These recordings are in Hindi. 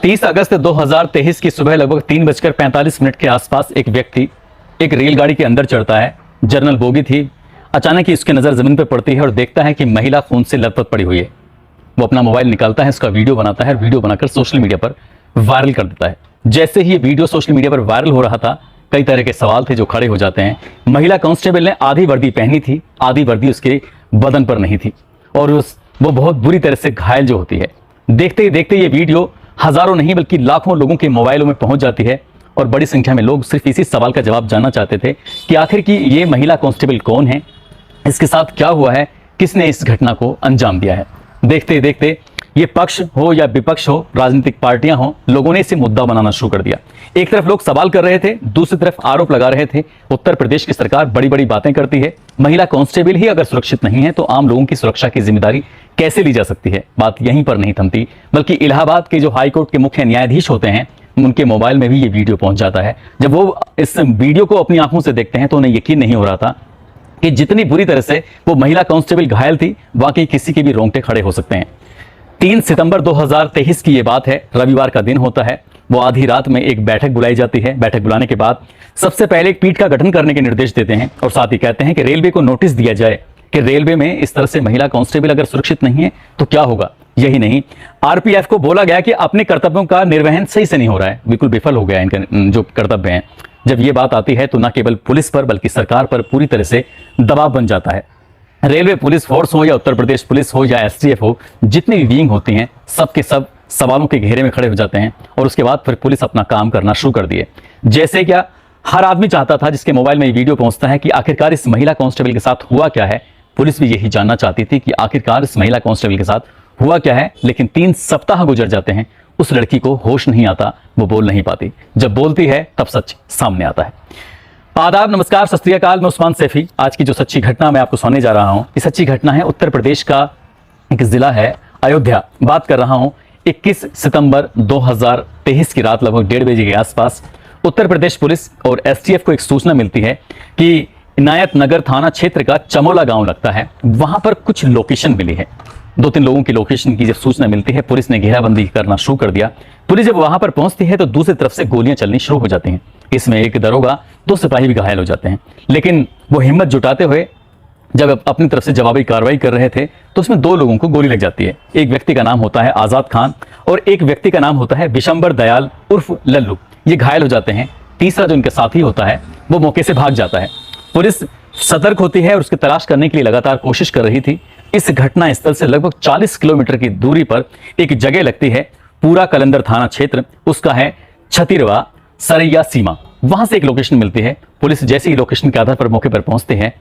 30 अगस्त 2023 की सुबह लगभग 3:45 के आसपास एक व्यक्ति एक रेलगाड़ी के अंदर चढ़ता है। जनरल बोगी थी। अचानक ही उसकी नजर जमीन पर पड़ती है और देखता है कि महिला फोन से लथपथ पड़ी हुई है। वो अपना मोबाइल निकालता है, उसका वीडियो बनाता है, वीडियो बनाकर सोशल मीडिया पर वायरल कर देता है। जैसे ही ये वीडियो सोशल मीडिया पर वायरल हो रहा था, कई तरह के सवाल थे जो खड़े हो जाते हैं। महिला कांस्टेबल ने आधी वर्दी पहनी थी, आधी वर्दी उसके बदन पर नहीं थी और वो बहुत बुरी तरह से घायल जो होती है। देखते ही देखते ये वीडियो हजारों नहीं बल्कि लाखों लोगों के मोबाइलों में पहुंच जाती है और बड़ी संख्या में लोग सिर्फ इसी सवाल का जवाब जानना चाहते थे कि आखिर की ये महिला कांस्टेबल कौन है, इसके साथ क्या हुआ है, किसने इस घटना को अंजाम दिया है। देखते ही देखते ये पक्ष हो या विपक्ष हो, राजनीतिक पार्टियां हो, लोगों ने इसे मुद्दा बनाना शुरू कर दिया। एक तरफ लोग सवाल कर रहे थे, दूसरी तरफ आरोप लगा रहे थे उत्तर प्रदेश की सरकार बड़ी बड़ी बातें करती है, महिला कांस्टेबल ही अगर सुरक्षित नहीं है तो आम लोगों की सुरक्षा की जिम्मेदारी कैसे ली जा सकती है। बात यहीं पर नहीं थमती, बल्कि इलाहाबाद के जो हाईकोर्ट के मुख्य न्यायाधीश होते हैं उनके मोबाइल में भी ये वीडियो पहुंच जाता है। जब वो इस वीडियो को अपनी आंखों से देखते हैं तो उन्हें यकीन नहीं हो रहा था कि जितनी बुरी तरह से वो महिला कांस्टेबल घायल थी, वाकई किसी के भी रोंगटे खड़े हो सकते हैं। 3 सितंबर 2023 की ये बात है, रविवार का दिन होता है। वो आधी रात में एक बैठक बुलाई जाती है। बैठक बुलाने के बाद सबसे पहले एक पीठ का गठन करने के निर्देश देते हैं और साथ ही कहते हैं कि रेलवे को नोटिस दिया जाए कि रेलवे में इस तरह से महिला कांस्टेबल अगर सुरक्षित नहीं है तो क्या होगा। यही नहीं, आरपीएफ को बोला गया कि अपने कर्तव्यों का निर्वहन सही से नहीं हो रहा है, बिल्कुल विफल हो गया इनका जो कर्तव्य है। जब ये बात आती है तो न केवल पुलिस पर बल्कि सरकार पर पूरी तरह से दबाव बन जाता है। रेलवे पुलिस फोर्स हो या उत्तर प्रदेश पुलिस हो या एसटीएफ हो, जितनी भी विंग होती हैं सब के सब सवालों के घेरे में खड़े हो जाते हैं और उसके बाद फिर पुलिस अपना काम करना शुरू कर दिए। जैसे क्या हर आदमी चाहता था जिसके मोबाइल में ये वीडियो पहुंचता है कि आखिरकार इस महिला कांस्टेबल के साथ हुआ क्या है। पुलिस भी यही जानना चाहती थी कि आखिरकार इस महिला कांस्टेबल के साथ हुआ क्या है। लेकिन 3 सप्ताह गुजर जाते हैं, उस लड़की को होश नहीं आता, वो बोल नहीं पाती। जब बोलती है तब सच सामने आता है। आदाब, नमस्कार, सत श्री अकाल। मैं उस्मान सैफी। आज की जो सच्ची घटना मैं आपको सुनाने जा रहा हूं, ये सच्ची घटना है उत्तर प्रदेश का एक जिला है अयोध्या। बात कर रहा हूं 21 सितंबर 2023 की रात लगभग 1:30 बजे के आसपास उत्तर प्रदेश पुलिस और एसटीएफ को एक सूचना मिलती है कि इनायत नगर थाना क्षेत्र का चमोला गांव लगता है, वहां पर कुछ लोकेशन मिली है। 2-3 लोगों की लोकेशन की जब सूचना मिलती है, पुलिस ने घेराबंदी करना शुरू कर दिया। पुलिस जब वहां पर पहुंचती है तो दूसरी तरफ से गोलियां चलनी शुरू हो जाती हैं। इसमें एक दरोगा, 2 सिपाही भी घायल हो जाते हैं। लेकिन वो हिम्मत जुटाते हुए जब अपनी तरफ से जवाबी कार्रवाई कर रहे थे तो उसमें 2 लोगों को गोली लग जाती है। एक व्यक्ति का नाम होता है आजाद खान और एक व्यक्ति का नाम होता है विशंबर दयाल उर्फ लल्लू। ये घायल हो जाते हैं। तीसरा जो इनके साथी होता है वो मौके से भाग जाता है। पुलिस सतर्क होती है और उसकी तलाश करने के लिए लगातार कोशिश कर रही थी। इस घटना स्थल से लगभग 40 किलोमीटर की दूरी पर एक जगह लगती है, पूरा कलंदर थाना क्षेत्र, उसका है छतिरवा सरैया सीमा। वहां से एक लोकेशन मिलती है। पुलिस जैसे ही लोकेशन के आधार पर मौके पर पहुंचते हैं,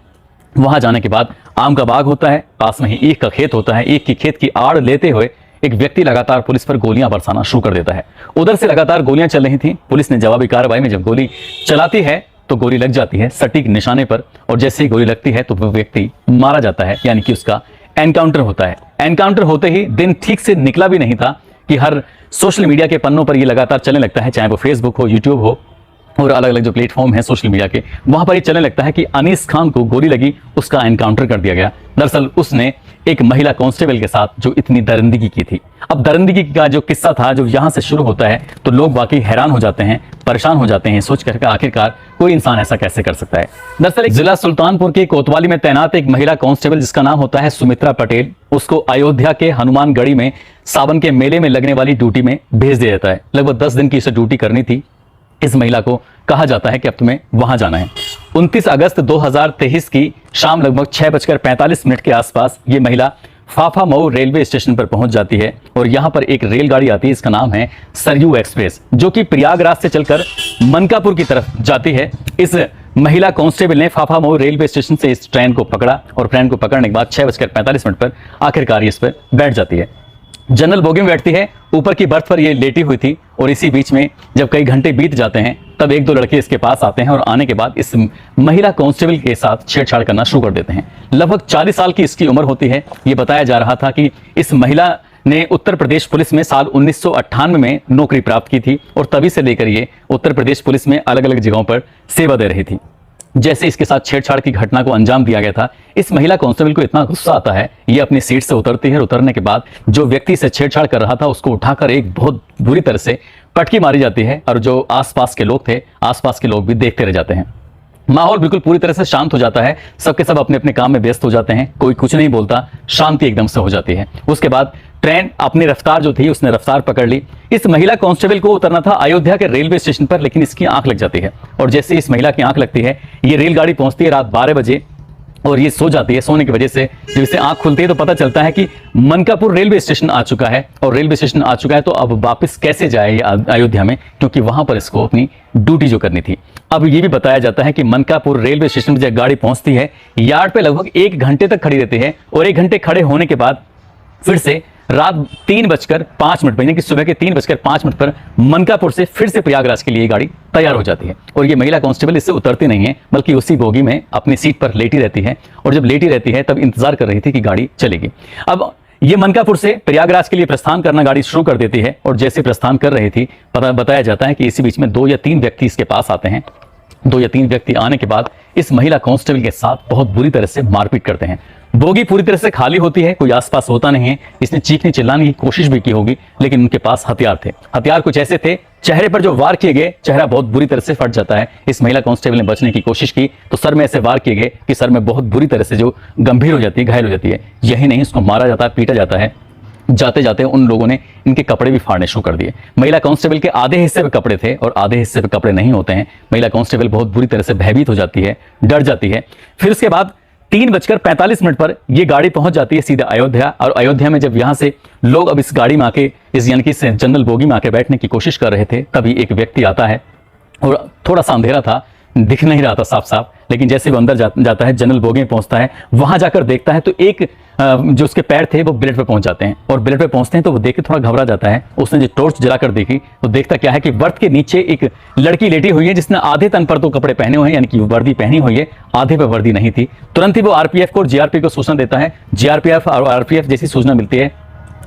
वहां जाने के बाद आम का बाग होता है, पास में ही ईख का खेत होता है। ईख की खेत की आड़ लेते हुए एक व्यक्ति लगातार पुलिस पर गोलियां बरसाना शुरू कर देता है। उधर से लगातार गोलियां चल रही थी। पुलिस ने जवाबी कार्रवाई में जब गोली चलाती है तो गोली लग जाती है सटीक निशाने पर और जैसे ही गोली लगती है तो वो व्यक्ति मारा जाता है, यानी कि उसका एनकाउंटर होता है। एनकाउंटर होते ही दिन ठीक से निकला भी नहीं था कि हर सोशल मीडिया के पन्नों पर ये लगातार चलने लगता है, चाहे वो फेसबुक हो, यूट्यूब हो और अलग अलग जो प्लेटफॉर्म है सोशल मीडिया के, वहां पर ये चलने लगता है कि अनीस खान को गोली लगी, उसका एनकाउंटर कर दिया गया। दरअसल उसने एक महिला कांस्टेबल के साथ जो इतनी दरिंदगी की थी। अब दरिंदगी का जो किस्सा था जो यहां से शुरू होता है तो लोग वाकई हैरान हो जाते हैं, परेशान हो जाते हैं, सोच करके आखिरकार कोई इंसान ऐसा कैसे कर सकता है। दरअसल जिला सुल्तानपुर के कोतवाली में तैनात एक महिला कांस्टेबल जिसका नाम होता है सुमित्रा पटेल, उसको अयोध्या के हनुमानगढ़ी में सावन के मेले में लगने वाली ड्यूटी में भेज दिया जाता है। लगभग 10 दिन की इसे ड्यूटी करनी थी। इस महिला को कहा जाता है कि अब तुम्हें वहां जाना है। 29 अगस्त 2023 की शाम लगभग 6:45 के आसपास ये महिला फाफा मऊ रेलवे स्टेशन पर पहुंच जाती है और यहां पर एक रेलगाड़ी आती है, इसका नाम है सरयू एक्सप्रेस, जो कि प्रयागराज से चलकर मनकापुर की तरफ जाती है। इस महिला कांस्टेबल ने फाफा मऊ रेलवे स्टेशन से इस ट्रेन को पकड़ा और ट्रेन को पकड़ने के बाद 6:45 पर आखिरकार इस पर बैठ जाती है। जनरल बोगी में बैठती है, ऊपर की बर्थ पर ये लेटी हुई थी और इसी बीच में जब कई घंटे बीत जाते हैं तब 1-2 लड़के इसके पास आते हैं और आने के बाद इस महिला कांस्टेबल के साथ छेड़छाड़ करना शुरू कर देते हैं। लगभग 40 साल की इसकी उम्र होती है। ये बताया जा रहा था कि इस महिला ने उत्तर प्रदेश पुलिस में साल 1998 में नौकरी प्राप्त की थी और तभी से लेकर ये उत्तर प्रदेश पुलिस में अलग अलग जगहों पर सेवा दे रही थी। जैसे इसके साथ छेड़छाड़ की घटना को अंजाम दिया गया था, इस महिला कांस्टेबल को इतना गुस्सा आता है, ये अपनी सीट से उतरती है और उतरने के बाद जो व्यक्ति से छेड़छाड़ कर रहा था उसको उठाकर एक बहुत बुरी तरह से पटकी मारी जाती है और जो आसपास के लोग थे, आसपास के लोग भी देखते रह जाते हैं। माहौल बिल्कुल पूरी तरह से शांत हो जाता है, सबके सब अपने अपने काम में व्यस्त हो जाते हैं, कोई कुछ नहीं बोलता, शांति एकदम से हो जाती है। उसके बाद ट्रेन अपनी रफ्तार जो थी उसने रफ्तार पकड़ ली। इस महिला कांस्टेबल को उतरना था अयोध्या के रेलवे स्टेशन पर, लेकिन इसकी आंख लग जाती है और जैसे इस महिला की आंख लगती है, ये रेलगाड़ी पहुंचती है रात 12 बजे और ये सो जाती है। सोने की वजह से जब इसे आंख खुलती है तो पता चलता है कि मनकापुर रेलवे स्टेशन आ चुका है और रेलवे स्टेशन आ चुका है तो अब वापस कैसे जाए ये अयोध्या में, क्योंकि वहां पर इसको अपनी ड्यूटी जो करनी थी। अब ये भी बताया जाता है कि मनकापुर रेलवे स्टेशन पर जब गाड़ी पहुंचती है, यार्ड पे लगभग 1 घंटे तक खड़ी रहती है और 1 घंटे खड़े होने के बाद फिर से रात 3:05 पर यानी कि सुबह के 3:05 पर मनकापुर से फिर से प्रयागराज के लिए गाड़ी तैयार हो जाती है और ये महिला कांस्टेबल इससे उतरती नहीं है, बल्कि उसी बोगी में अपनी सीट पर लेटी रहती है और जब लेटी रहती है तब इंतजार कर रही थी कि गाड़ी चलेगी। अब ये मनकापुर से प्रयागराज के लिए प्रस्थान करना गाड़ी शुरू कर देती है और जैसे प्रस्थान कर रही थी बताया जाता है कि इसी बीच में 2 या 3 व्यक्ति इसके पास आते हैं। 2 या 3 व्यक्ति आने के बाद इस महिला कांस्टेबल के साथ बहुत बुरी तरह से मारपीट करते हैं। बोगी पूरी तरह से खाली होती है, कोई आसपास होता नहीं है। इसने चीखने चिल्लाने की कोशिश भी की होगी, लेकिन उनके पास हथियार थे। हथियार कुछ ऐसे थे, चेहरे पर जो वार किए गए, चेहरा बहुत बुरी तरह से फट जाता है। इस महिला कांस्टेबल ने बचने की कोशिश की तो सर में ऐसे वार किए गए कि सर में बहुत बुरी तरह से जो गंभीर हो जाती है, घायल हो जाती है। यही नहीं, उसको मारा जाता है, पीटा जाता है। जाते जाते उन लोगों ने इनके कपड़े भी फाड़ने शुरू कर दिए। महिला कांस्टेबल के आधे हिस्से पे कपड़े थे और आधे हिस्से पे कपड़े नहीं होते हैं। महिला कांस्टेबल बहुत बुरी तरह से भयभीत हो जाती है, डर जाती है। फिर उसके बाद 3:45 पर यह गाड़ी पहुंच जाती है सीधा अयोध्या और अयोध्या में जब यहां से लोग अब इस गाड़ी में आके इस यानी कि जनरल बोगी में आके बैठने की कोशिश कर रहे थे, तभी एक व्यक्ति आता है और थोड़ा सा अंधेरा था, दिख नहीं रहा था साफ साफ, लेकिन जैसे वो अंदर जाता है, जनरल बोगी में पहुंचता है, वहां जाकर देखता है तो एक जो उसके पैर थे वो ब्लेड पे पहुंच जाते हैं और ब्लेड पे पहुंचते हैं तो वो देख के थोड़ा घबरा जाता है। उसने जो टॉर्च जलाकर देखी तो देखता क्या है कि बर्थ के नीचे एक लड़की लेटी हुई है जिसने आधे तन पर तो कपड़े पहने हुए हैं, यानी कि वर्दी पहनी हुई है, आधे पे वर्दी नहीं थी। तुरंत ही वो आरपीएफ को और जीआरपी को सूचना देता है। जीआरपीएफ और आरपीएफ जैसी सूचना मिलती है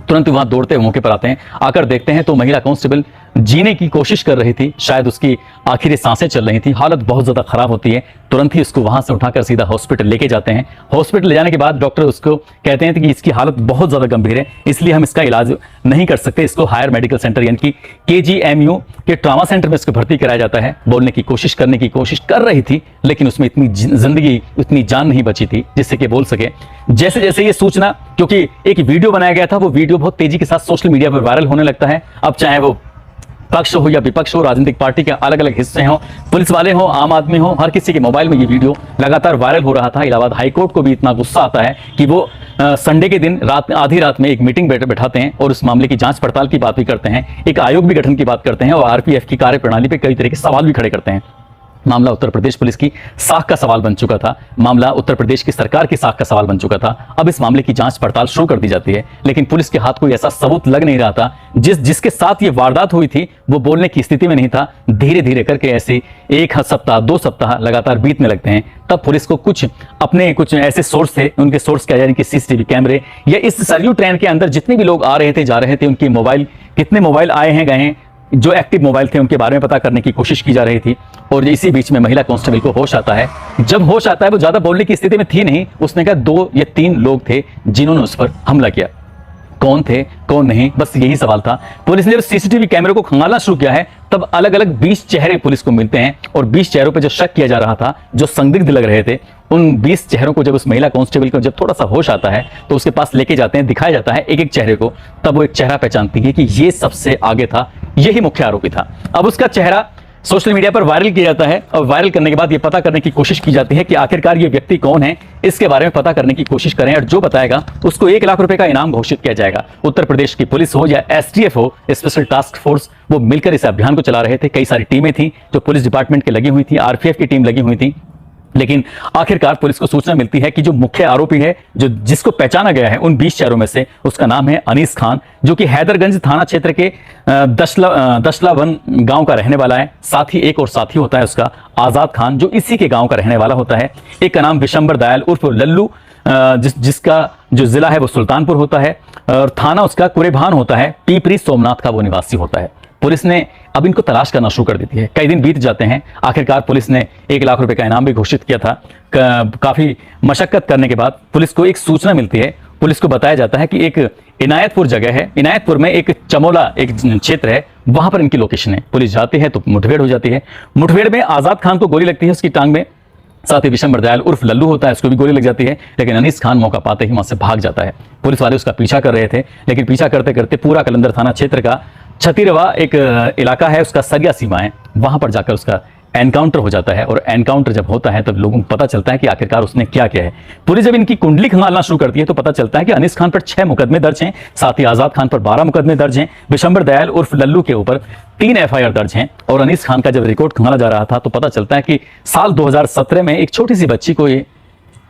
तुरंत वहां दौड़ते मौके पर आते हैं। आकर देखते हैं तो महिला कांस्टेबल जीने की कोशिश कर रही थी, शायद उसकी आखिरी सांसें चल रही थी, हालत बहुत ज्यादा खराब होती है। तुरंत ही उसको वहां से उठाकर सीधा हॉस्पिटल लेके जाते हैं। हॉस्पिटल ले जाने के बाद डॉक्टर उसको कहते हैं कि इसकी हालत बहुत ज्यादा गंभीर है, इसलिए हम इसका इलाज नहीं कर सकते, इसको हायर मेडिकल सेंटर यानी कि केजीएमयू के ट्रॉमा सेंटर में इसको भर्ती कराया जाता है। बोलने की कोशिश करने की कोशिश कर रही थी, लेकिन उसमें इतनी जिंदगी इतनी जान नहीं बची थी जिससे कि बोल सके। जैसे जैसे ये सूचना, क्योंकि एक वीडियो बनाया गया था, वो वीडियो बहुत तेजी के साथ सोशल मीडिया पर वायरल होने लगता है। अब चाहे वो पक्ष हो या विपक्ष हो, राजनीतिक पार्टी के अलग अलग हिस्से हो, पुलिस वाले हो, आम आदमी हो, हर किसी के मोबाइल में ये वीडियो लगातार वायरल हो रहा था। इलाहाबाद हाईकोर्ट को भी इतना गुस्सा आता है कि वो संडे के दिन आधी रात में एक मीटिंग बैठाते हैं और उस मामले की जांच पड़ताल की बात भी करते हैं, एक आयोग भी गठन की बात करते हैं और आरपीएफ की कार्यप्रणाली पे कई तरह के सवाल भी खड़े करते हैं। मामला उत्तर प्रदेश पुलिस की साख का सवाल बन चुका था, मामला उत्तर प्रदेश की सरकार की साख का सवाल बन चुका था। अब इस मामले की जांच पड़ताल शुरू कर दी जाती है, लेकिन पुलिस के हाथ कोई ऐसा सबूत लग नहीं रहा था। जिसके साथ ये वारदात हुई थी वो बोलने की स्थिति में नहीं था। धीरे धीरे करके ऐसे 1 सप्ताह 2 सप्ताह लगातार बीतने लगते हैं। तब पुलिस को कुछ ऐसे सोर्स थे, उनके सोर्स क्या, यानी कि सीसीटीवी कैमरे या इस सरयू ट्रेन के अंदर जितने भी लोग आ रहे थे जा रहे थे, उनके मोबाइल, कितने मोबाइल आए हैं गए हैं, जो एक्टिव मोबाइल थे उनके बारे में पता करने की कोशिश की जा रही थी। और इसी बीच में महिला कांस्टेबल को होश आता है। जब होश आता है, वो ज्यादा बोलने की स्थिति में थी नहीं, उसने कहा 2 या 3 लोग थे जिन्होंने उस पर हमला किया। कौन थे कौन नहीं, बस यही सवाल था। पुलिस ने जब सीसीटीवी कैमरे को खंगालना शुरू किया है तब अलग अलग 20 चेहरे पुलिस को मिलते हैं और 20 चेहरों पर जो शक किया जा रहा था, जो संदिग्ध लग रहे थे, उन 20 चेहरों को जब उस महिला कांस्टेबल को जब थोड़ा सा होश आता है तो उसके पास लेके जाते हैं, दिखाया जाता है एक एक चेहरे को। तब वो एक चेहरा पहचानती है कि ये सबसे आगे था, यही मुख्य आरोपी था। अब उसका चेहरा सोशल मीडिया पर वायरल किया जाता है और वायरल करने के बाद ये पता करने की कोशिश की जाती है कि आखिरकार ये व्यक्ति कौन है, इसके बारे में पता करने की कोशिश करें और जो बताएगा उसको 1 लाख रुपए का इनाम घोषित किया जाएगा। उत्तर प्रदेश की पुलिस हो या एसटीएफ हो, स्पेशल टास्क फोर्स, वो मिलकर इस अभियान को चला रहे थे। कई सारी टीमें थी जो पुलिस डिपार्टमेंट के लगी हुई थी, आरपीएफ की टीम लगी हुई थी। लेकिन आखिरकार पुलिस को सूचना मिलती है कि जो मुख्य आरोपी है, जिसको पहचाना गया है उन 20 चेहरों में से, उसका नाम है अनीस खान, जो कि हैदरगंज थाना क्षेत्र के दशलावन गांव का रहने वाला है। साथ ही एक और साथी होता है उसका आजाद खान, जो इसी के गांव का रहने वाला होता है। एक का नाम विशंबर दयाल उर्फ लल्लू, जिसका जो जिला है वो सुल्तानपुर होता है और थाना उसका कुरेभान होता है। पीपरी सोमनाथ का वो निवासी होता है। पुलिस ने अब इनको तलाश करना शुरू कर देती है। कई दिन बीत जाते हैं, आखिरकार पुलिस ने 1 लाख रुपए का इनाम भी घोषित किया था। काफी मशक्कत करने के बाद पुलिस को एक सूचना मिलती है। पुलिस को बताया जाता है कि एक इनायतपुर जगह है, इनायतपुर में एक चमोला एक क्षेत्र है, वहां पर इनकी लोकेशन है। पुलिस जाती है तो मुठभेड़ हो जाती है। मुठभेड़ में आजाद खान को गोली लगती है उसकी टांग में, साथ ही विशंबर दयाल उर्फ लल्लू होता है, उसको भी गोली लग जाती है। लेकिन अनीस खान मौका पाते ही वहां से भाग जाता है। पुलिस वाले उसका पीछा कर रहे थे, लेकिन पीछा करते करते पूरा कलंदर थाना क्षेत्र का छतीरवा एक इलाका है, उसका सरिया सीमा है, वहां पर जाकर उसका एनकाउंटर हो जाता है। और एनकाउंटर जब होता है तब लोगों को पता चलता है कि आखिरकार उसने क्या किया है। पुलिस जब इनकी कुंडली खंगालना शुरू करती है तो पता चलता है कि अनीस खान पर 6 मुकदमे दर्ज हैं, साथ ही आजाद खान पर 12 मुकदमे दर्ज हैं, विशंबर दयाल उर्फ लल्लू के ऊपर 3 एफआईआर दर्ज हैं। और अनीस खान का जब रिकॉर्ड खंगाला जा रहा था तो पता चलता है कि साल 2017 में एक छोटी सी बच्ची को ये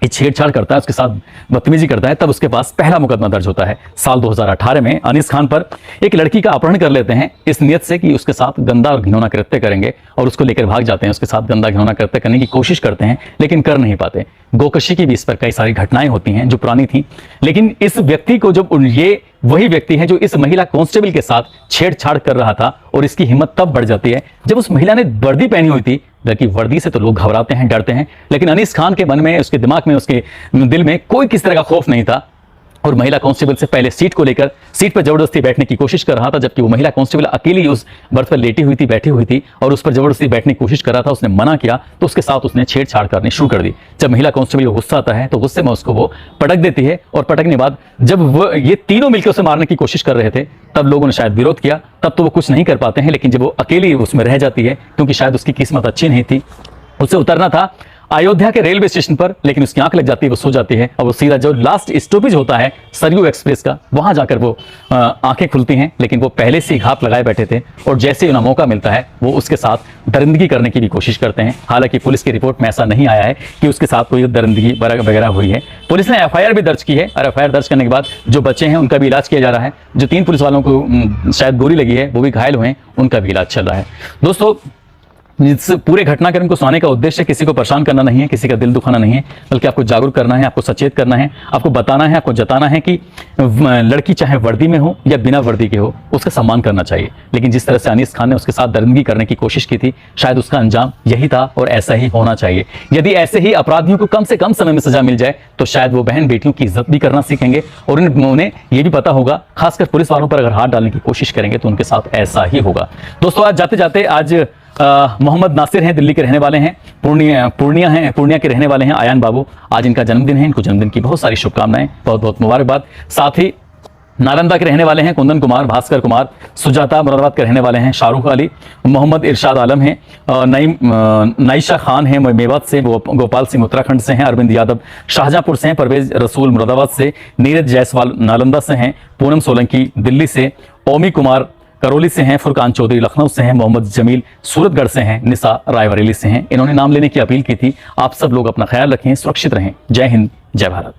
छेड़छाड़ करता है, उसके साथ बदतमीजी करता है, तब उसके पास पहला मुकदमा दर्ज होता है। साल 2018 में अनीस खान पर एक लड़की का अपहरण कर लेते हैं, इस नियत से कि उसके साथ गंदा और घिनौना कृत्य करेंगे, और उसको लेकर भाग जाते हैं। उसके साथ गंदा घिनौना कृत्य करने की कोशिश करते हैं लेकिन कर नहीं पाते। गोकशी की भी इस पर कई सारी घटनाएं होती हैं जो पुरानी थी। लेकिन इस व्यक्ति को जब ये वही व्यक्ति है जो इस महिला कांस्टेबल के साथ छेड़छाड़ कर रहा था, और इसकी हिम्मत तब बढ़ जाती है जब उस महिला ने वर्दी पहनी हुई थी। बल्कि वर्दी से तो लोग घबराते हैं, डरते हैं, लेकिन अनीस खान के मन में, उसके दिमाग में, उसके दिल में कोई किस तरह का खौफ नहीं था। और महिला कांस्टेबल से पहले सीट को लेकर सीट पर जबरदस्ती बैठने की कोशिश कर रहा था, जबकि वो महिला कांस्टेबल अकेली उस बर्थ पर लेटी हुई थी, बैठी हुई थी, और उस पर जबरदस्ती बैठने की कोशिश कर रहा था। उसने मना किया तो उसके साथ उसने छेड़छाड़ करनी शुरू कर दी। जब महिला कांस्टेबल को गुस्सा आता है तो गुस्से में उसको वो पटक देती है, और पटकने के बाद जब वो ये तीनों मिलकर उसे मारने की कोशिश कर रहे थे तब लोगों ने शायद विरोध किया, तब तो वो कुछ नहीं कर पाते हैं। लेकिन जब वो अकेली उसमें रह जाती है, क्योंकि शायद उसकी किस्मत अच्छी नहीं थी, उसे उतरना था अयोध्या के रेलवे स्टेशन पर, लेकिन उसकी आंख लग जाती है, वो सो जाती है, और वो सीधा जो लास्ट स्टॉपेज होता है सरयू एक्सप्रेस का, वहां जाकर वो आंखें खुलती हैं। लेकिन वो पहले से ही घात लगाए बैठे थे, और जैसे ही उन्हें मौका मिलता है वो उसके साथ दरिंदगी करने की भी कोशिश करते हैं। हालांकि पुलिस की रिपोर्ट में ऐसा नहीं आया है कि उसके साथ कोई दरिंदगी वगैरह हुई है। पुलिस ने एफआईआर भी दर्ज की है, और एफआईआर दर्ज करने के बाद जो बच्चे हैं उनका भी इलाज किया जा रहा है। जो 3 पुलिस वालों को शायद गोली लगी है वो भी घायल हुए हैं, उनका भी इलाज चल रहा है। दोस्तों, इस पूरे घटनाक्रम को सुनाने का उद्देश्य किसी को परेशान करना नहीं है, किसी का दिल दुखाना नहीं है, बल्कि आपको जागरूक करना है, आपको सचेत करना है, आपको बताना है, आपको जताना है कि लड़की चाहे वर्दी में हो या बिना वर्दी के हो, उसका सम्मान करना चाहिए। लेकिन जिस तरह से अनीस खान ने उसके साथ दरिंदगी करने की कोशिश की थी, शायद उसका अंजाम यही था और ऐसा ही होना चाहिए। यदि ऐसे ही अपराधियों को कम से कम समय में सजा मिल जाए तो शायद वो बहन बेटियों की इज्जत भी करना सीखेंगे, और उन्हें ये भी पता होगा, खासकर पुलिस वालों पर अगर हाथ डालने की कोशिश करेंगे तो उनके साथ ऐसा ही होगा। दोस्तों, आज जाते जाते आज मोहम्मद नासिर हैं, दिल्ली के रहने वाले हैं, पूर्णिया के रहने वाले हैं आयान बाबू। आज इनका जन्मदिन है, इनको जन्मदिन की बहुत सारी शुभकामनाएं, बहुत बहुत मुबारकबाद। साथ ही नालंदा के रहने वाले हैं कुंदन कुमार, भास्कर कुमार, सुजाता मुरादाबाद के रहने वाले हैं शाहरुख अली, मोहम्मद इरशाद आलम हैं, नाइशा खान हैं मेवात से, गोपाल सिंह उत्तराखंड से हैं, अरविंद यादव शाहजहांपुर से हैं, परवेज रसूल मुरादाबाद से, नीरज जायसवाल नालंदा से हैं, पूनम सोलंकी दिल्ली से, ओमी कुमार करौली से हैं, फुरकान चौधरी लखनऊ से हैं, मोहम्मद जमील सूरतगढ़ से हैं, निसा रायबरेली से हैं। इन्होंने नाम लेने की अपील की थी। आप सब लोग अपना ख्याल रखें, सुरक्षित रहें। जय हिंद, जय भारत।